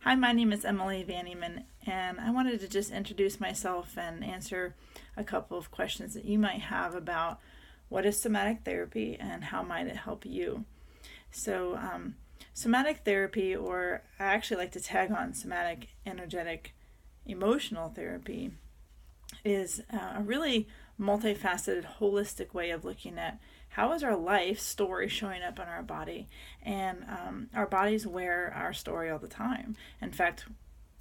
Hi, my name is Emily Van Eman, and I wanted to just introduce myself and answer a couple of questions that you might have about what is somatic therapy and how might it help you. So, somatic therapy, or I actually like to tag on somatic energetic emotional therapy, is a really multifaceted, holistic way of looking at how is our life story showing up in our body. And our bodies wear our story all the time. In fact,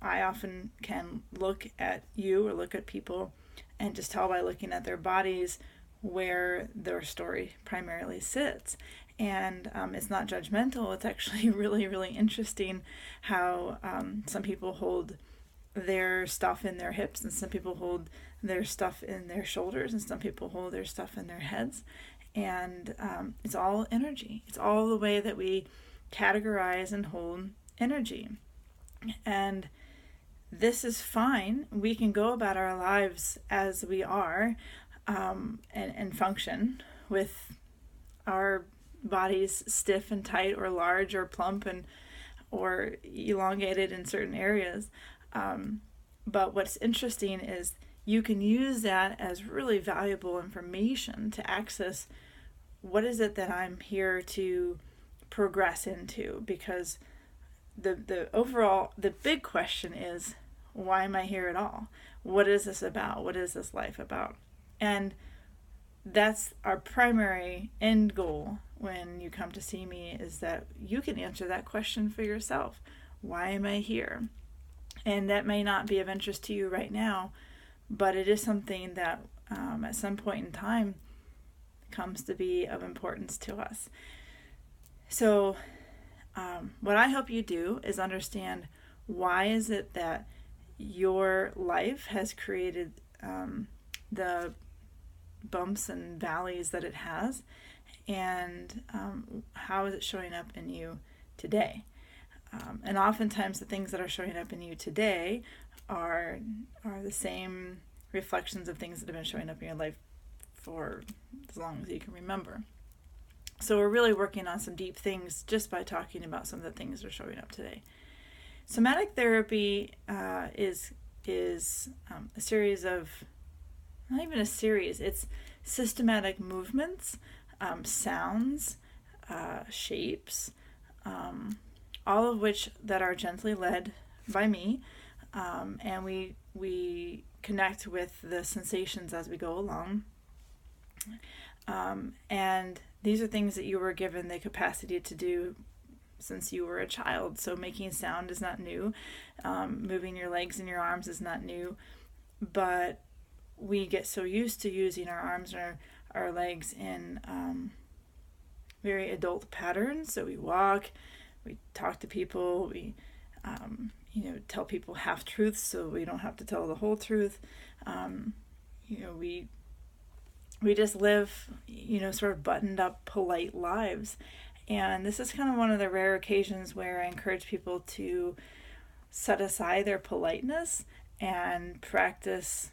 I often can look at you or look at people and just tell by looking at their bodies where their story primarily sits. And it's not judgmental. It's actually really, really interesting how some people hold their stuff in their hips, and some people hold their stuff in their shoulders, and some people hold their stuff in their heads. And it's all energy. It's all the way that we categorize and hold energy. And this is fine. We can go about our lives as we are, and function with our bodies stiff and tight, or large or plump, and or elongated in certain areas. But what's interesting is you can use that as really valuable information to access what is it that I'm here to progress into, because the big question is, why am I here at all? What is this about? What is this life about? And that's our primary end goal when you come to see me, is that you can answer that question for yourself. Why am I here? And that may not be of interest to you right now, but it is something that at some point in time comes to be of importance to us. So what I hope you do is understand, why is it that your life has created the bumps and valleys that it has, and how is it showing up in you today? And oftentimes the things that are showing up in you today are the same reflections of things that have been showing up in your life for as long as you can remember. So we're really working on some deep things just by talking about some of the things that are showing up today. Somatic therapy is a series of, not even a series, it's systematic movements, sounds, shapes, all of which that are gently led by me, and we connect with the sensations as we go along. And these are things that you were given the capacity to do since you were a child. So making sound is not new. Moving your legs and your arms is not new. But we get so used to using our arms and our legs in very adult patterns. So we walk, we talk to people, we tell people half truths so we don't have to tell the whole truth. We just live, sort of buttoned up, polite lives. And this is kind of one of the rare occasions where I encourage people to set aside their politeness and practice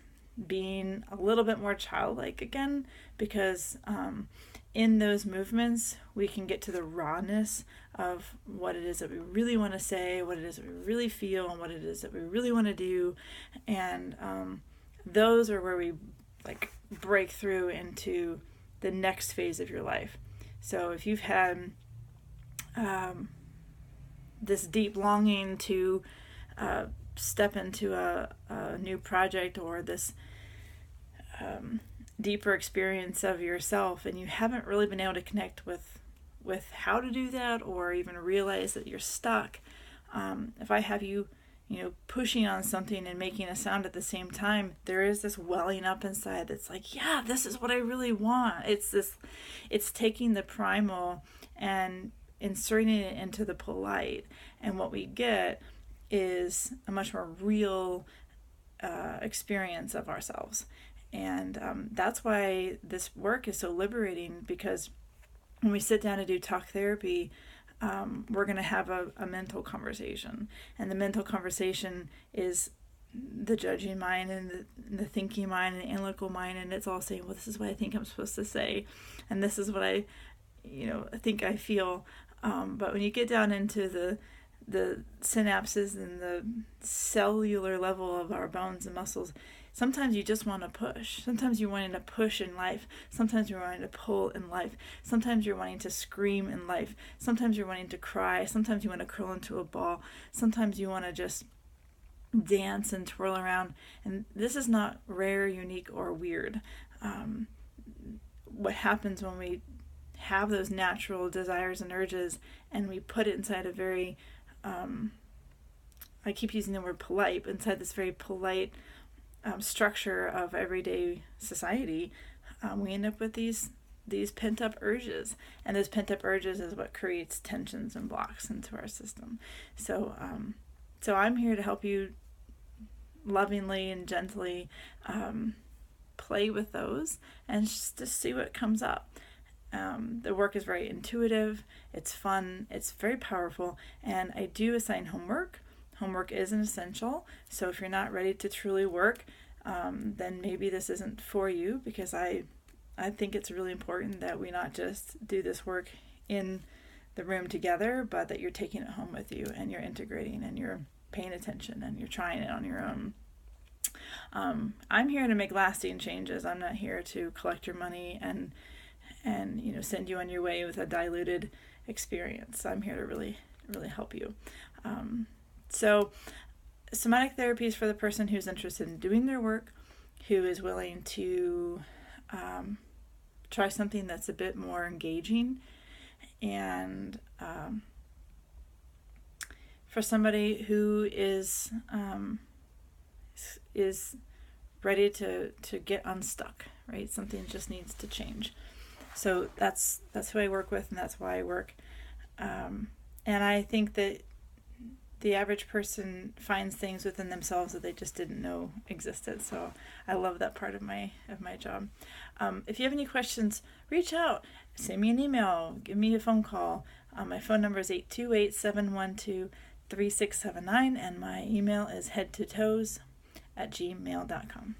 being a little bit more childlike again, because in those movements we can get to the rawness of what it is that we really want to say, what it is that we really feel, and what it is that we really want to do. And those are where we break through into the next phase of your life. So if you've had this deep longing to step into a new project, or this deeper experience of yourself, and you haven't really been able to connect with how to do that, or even realize that you're stuck, if I have you pushing on something and making a sound at the same time, there is this welling up inside that's like, yeah, this is what I really want. It's taking the primal and inserting it into the polite, and what we get is a much more real experience of ourselves. And that's why this work is so liberating, because when we sit down to do talk therapy, we're going to have a mental conversation. And the mental conversation is the judging mind and the thinking mind and the analytical mind, and it's all saying, well, this is what I think I'm supposed to say, and this is what I think I feel. But when you get down into the synapses and the cellular level of our bones and muscles. Sometimes you just want to push. Sometimes you're wanting to push in life. Sometimes you're wanting to pull in life. Sometimes you're wanting to scream in life. Sometimes you're wanting to cry. Sometimes you want to curl into a ball. Sometimes you want to just dance and twirl around. And this is not rare, unique, or weird. What happens when we have those natural desires and urges and we put it inside a very, I keep using the word polite, but inside this very polite structure of everyday society, we end up with these pent-up urges, and those pent-up urges is what creates tensions and blocks into our system. So I'm here to help you lovingly and gently play with those and just to see what comes up. The work is very intuitive, it's fun, it's very powerful, and I do assign homework. Homework is an essential, so if you're not ready to truly work, then maybe this isn't for you, because I think it's really important that we not just do this work in the room together, but that you're taking it home with you and you're integrating and you're paying attention and you're trying it on your own. I'm here to make lasting changes. I'm not here to collect your money and send you on your way with a diluted experience. I'm here to really, really help you. So somatic therapy is for the person who's interested in doing their work, who is willing to try something that's a bit more engaging, and for somebody who is ready to get unstuck, right? Something just needs to change. So that's who I work with, and that's why I work. And I think that the average person finds things within themselves that they just didn't know existed. So I love that part of my job. If you have any questions, reach out, send me an email, give me a phone call. My phone number is 828-712-3679, and my email is headtotoes@gmail.com.